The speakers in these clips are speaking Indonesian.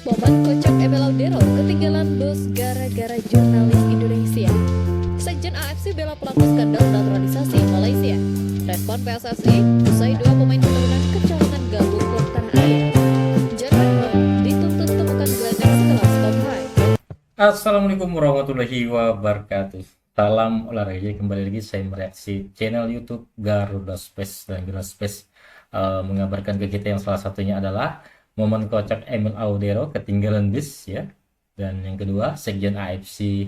Momen kocak Emil Laudero ketinggalan bus gara-gara jurnalis Indonesia. Sekjen AFC bela pelaku skandal naturalisasi Malaysia. Respon PSSI usai dua pemain keturunan kecolongan gabung klub tanah air. Jerman dituntut temukan gelandang sekelas Tom Hai. Assalamualaikum warahmatullahi wabarakatuh. Salam olahraga, kembali lagi saya mereaksi channel YouTube Garuda Space dan Garuda Space mengabarkan ke kita yang salah satunya adalah momen kocak Emil Laudero ketinggalan bis ya, dan yang kedua Sekjen AFC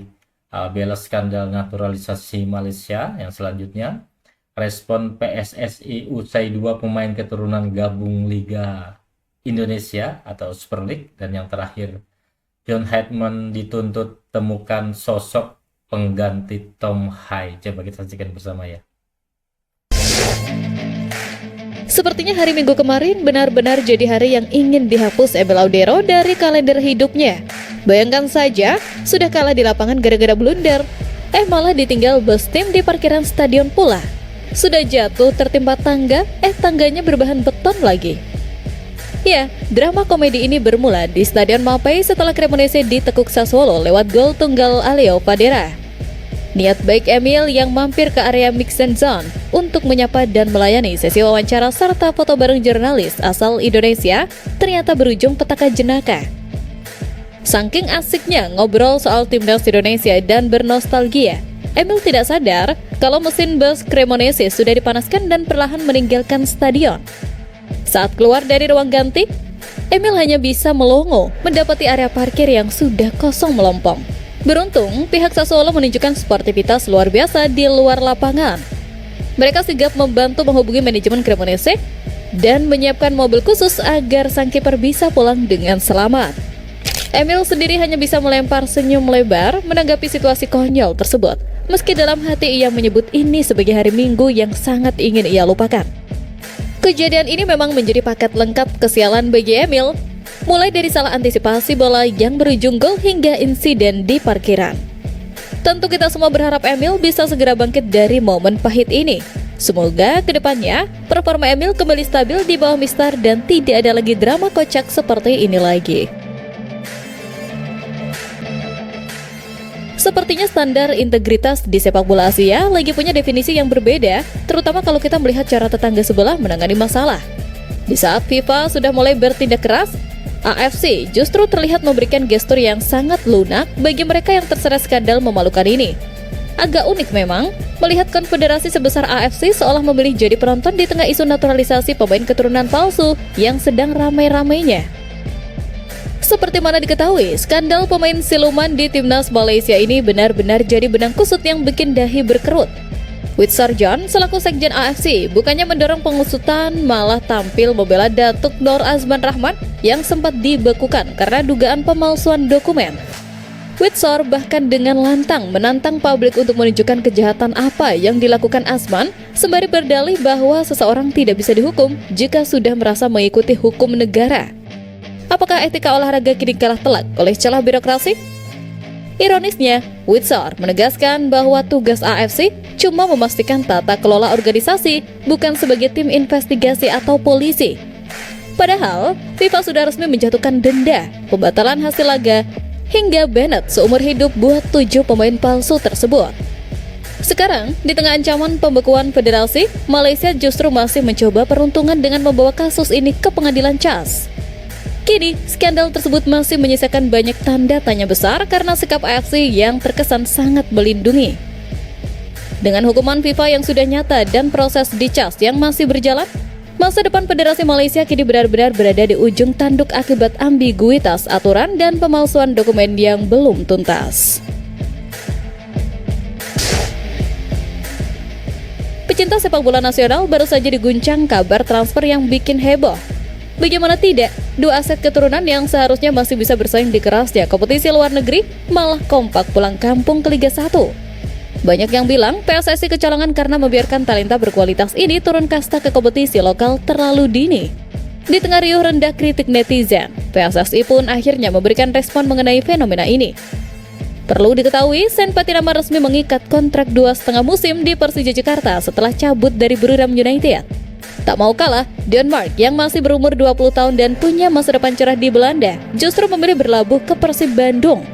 bela skandal naturalisasi Malaysia. Yang selanjutnya respon PSSI usai dua pemain keturunan gabung Liga Indonesia atau Super League, dan yang terakhir John Hetman dituntut temukan sosok pengganti Tom Hai. Coba kita saksikan bersama ya. Sepertinya hari Minggu kemarin benar-benar jadi hari yang ingin dihapus Emil Laudero dari kalender hidupnya. Bayangkan saja, sudah kalah di lapangan gara-gara blunder, malah ditinggal bus tim di parkiran stadion pula. Sudah jatuh tertimpa tangga, tangganya berbahan beton lagi. Ya, drama komedi ini bermula di Stadion Mapei setelah Cremonese ditekuk Sassuolo lewat gol tunggal Aleo Padera. Niat baik Emil yang mampir ke area mix and zone untuk menyapa dan melayani sesi wawancara serta foto bareng jurnalis asal Indonesia ternyata berujung petaka jenaka. Saking asiknya ngobrol soal timnas Indonesia dan bernostalgia, Emil tidak sadar kalau mesin bus Cremonese sudah dipanaskan dan perlahan meninggalkan stadion. Saat keluar dari ruang ganti, Emil hanya bisa melongo mendapati area parkir yang sudah kosong melompong. Beruntung, pihak Sassuolo menunjukkan sportivitas luar biasa di luar lapangan. Mereka sigap membantu menghubungi manajemen Cremonese dan menyiapkan mobil khusus agar sang kiper bisa pulang dengan selamat. Emil sendiri hanya bisa melempar senyum lebar menanggapi situasi konyol tersebut, meski dalam hati ia menyebut ini sebagai hari Minggu yang sangat ingin ia lupakan. Kejadian ini memang menjadi paket lengkap kesialan bagi Emil, mulai dari salah antisipasi bola yang berujung gol hingga insiden di parkiran. Tentu kita semua berharap Emil bisa segera bangkit dari momen pahit ini. Semoga kedepannya performa Emil kembali stabil di bawah Mister dan tidak ada lagi drama kocak seperti ini lagi. Sepertinya standar integritas di sepak bola Asia lagi punya definisi yang berbeda, terutama kalau kita melihat cara tetangga sebelah menangani masalah. Di saat FIFA sudah mulai bertindak keras, AFC justru terlihat memberikan gestur yang sangat lunak bagi mereka yang terseret skandal memalukan ini. Agak unik memang, melihat konfederasi sebesar AFC seolah memilih jadi penonton di tengah isu naturalisasi pemain keturunan palsu yang sedang ramai-ramainya. Seperti mana diketahui, skandal pemain siluman di timnas Malaysia ini benar-benar jadi benang kusut yang bikin dahi berkerut. Witsar John selaku sekjen AFC bukannya mendorong pengusutan, malah tampil membela Datuk Nur Azman Rahman yang sempat dibekukan karena dugaan pemalsuan dokumen. Witsar bahkan dengan lantang menantang publik untuk menunjukkan kejahatan apa yang dilakukan Azman, sembari berdalih bahwa seseorang tidak bisa dihukum jika sudah merasa mengikuti hukum negara. Apakah etika olahraga kini kalah telak oleh celah birokrasi? Ironisnya, Witsar menegaskan bahwa tugas AFC cuma memastikan tata kelola organisasi, bukan sebagai tim investigasi atau polisi. Padahal, FIFA sudah resmi menjatuhkan denda, pembatalan hasil laga, hingga banned seumur hidup buat 7 pemain palsu tersebut. Sekarang, di tengah ancaman pembekuan federasi, Malaysia justru masih mencoba peruntungan dengan membawa kasus ini ke pengadilan CAS. Kini, skandal tersebut masih menyisakan banyak tanda tanya besar karena sikap AFC yang terkesan sangat melindungi. Dengan hukuman FIFA yang sudah nyata dan proses di CAS yang masih berjalan, masa depan Federasi Malaysia kini benar-benar berada di ujung tanduk akibat ambiguitas aturan dan pemalsuan dokumen yang belum tuntas. Pecinta sepak bola nasional baru saja diguncang kabar transfer yang bikin heboh. Bagaimana tidak, dua aset keturunan yang seharusnya masih bisa bersaing di kerasnya kompetisi luar negeri malah kompak pulang kampung ke Liga 1. Banyak yang bilang PSSI kecolongan karena membiarkan talenta berkualitas ini turun kasta ke kompetisi lokal terlalu dini. Di tengah riuh rendah kritik netizen, PSSI pun akhirnya memberikan respon mengenai fenomena ini. Perlu diketahui, Sen Patinama resmi mengikat kontrak 2,5 musim di Persija Jakarta setelah cabut dari Buriram United. Tak mau kalah, Denmark yang masih berumur 20 tahun dan punya masa depan cerah di Belanda justru memilih berlabuh ke Persib Bandung.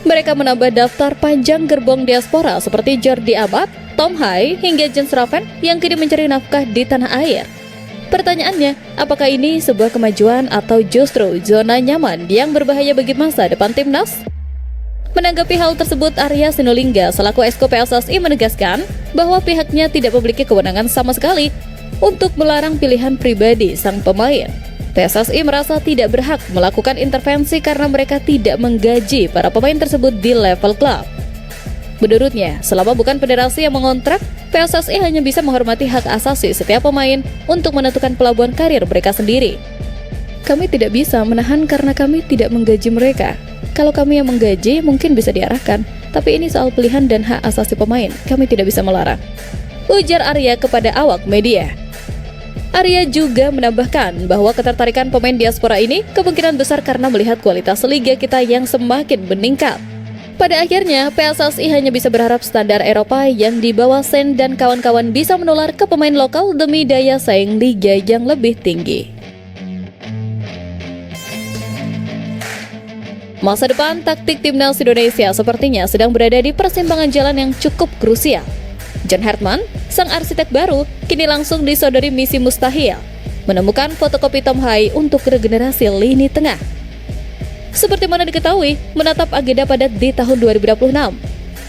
Mereka menambah daftar panjang gerbong diaspora seperti Jordi Amat, Tom Hai, hingga Jens Raven yang kini mencari nafkah di tanah air. Pertanyaannya, apakah ini sebuah kemajuan atau justru zona nyaman yang berbahaya bagi masa depan timnas? Menanggapi hal tersebut, Arya Sinulinga selaku Exco PSSI menegaskan bahwa pihaknya tidak memiliki kewenangan sama sekali untuk melarang pilihan pribadi sang pemain. PSSI merasa tidak berhak melakukan intervensi karena mereka tidak menggaji para pemain tersebut di level klub. Menurutnya, selama bukan federasi yang mengontrak, PSSI hanya bisa menghormati hak asasi setiap pemain untuk menentukan pelabuhan karir mereka sendiri. Kami tidak bisa menahan karena kami tidak menggaji mereka. Kalau kami yang menggaji, mungkin bisa diarahkan. Tapi ini soal pilihan dan hak asasi pemain, kami tidak bisa melarang, ujar Arya kepada awak media. Arya juga menambahkan bahwa ketertarikan pemain diaspora ini kemungkinan besar karena melihat kualitas liga kita yang semakin meningkat. Pada akhirnya, PSSI hanya bisa berharap standar Eropa yang di bawah Sen dan kawan-kawan bisa menular ke pemain lokal demi daya saing liga yang lebih tinggi. Masa depan taktik timnas Indonesia sepertinya sedang berada di persimpangan jalan yang cukup krusial. John Hartman, sang arsitek baru, kini langsung disodori misi mustahil, menemukan fotokopi Tom Hai untuk regenerasi lini tengah. Seperti mana diketahui, menatap agenda padat di tahun 2026.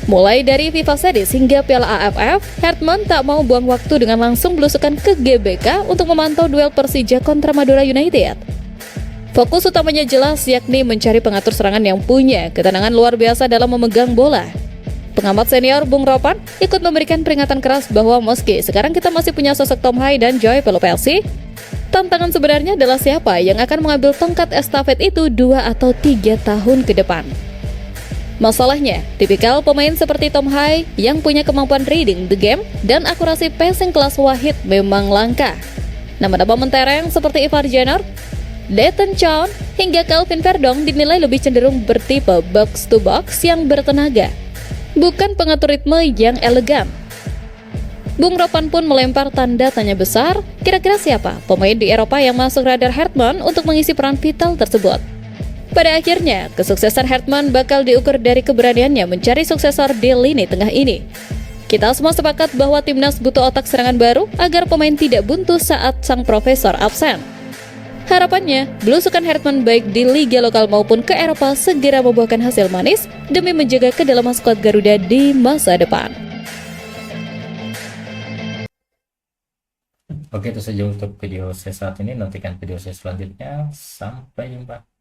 Mulai dari FIFA Series hingga Piala AFF, Hartman tak mau buang waktu dengan langsung belusukan ke GBK untuk memantau duel Persija kontra Madura United. Fokus utamanya jelas, yakni mencari pengatur serangan yang punya ketenangan luar biasa dalam memegang bola. Pengamat senior Bung Ropan ikut memberikan peringatan keras bahwa meski sekarang kita masih punya sosok Tom Hai dan Joy Pelopelsi, tantangan sebenarnya adalah siapa yang akan mengambil tongkat estafet itu 2 atau 3 tahun ke depan. Masalahnya, tipikal pemain seperti Tom Hai yang punya kemampuan reading the game dan akurasi passing kelas Wahid memang langka. Nama-nama mentereng seperti Ivar Jenner, Leighton Chow, hingga Calvin Verdong dinilai lebih cenderung bertipe box-to-box yang bertenaga, bukan pengatur ritme yang elegan. Bung Ropan pun melempar tanda tanya besar, kira-kira siapa pemain di Eropa yang masuk radar Hartman untuk mengisi peran vital tersebut. Pada akhirnya, kesuksesan Hartman bakal diukur dari keberaniannya mencari suksesor di lini tengah ini. Kita semua sepakat bahwa timnas butuh otak serangan baru agar pemain tidak buntu saat sang profesor absen. Harapannya, belusukan Hartman baik di liga lokal maupun ke Eropa segera membuahkan hasil manis demi menjaga kedalaman skuad Garuda di masa depan. Oke, itu saja untuk video saya saat ini. Nantikan video saya selanjutnya. Sampai jumpa.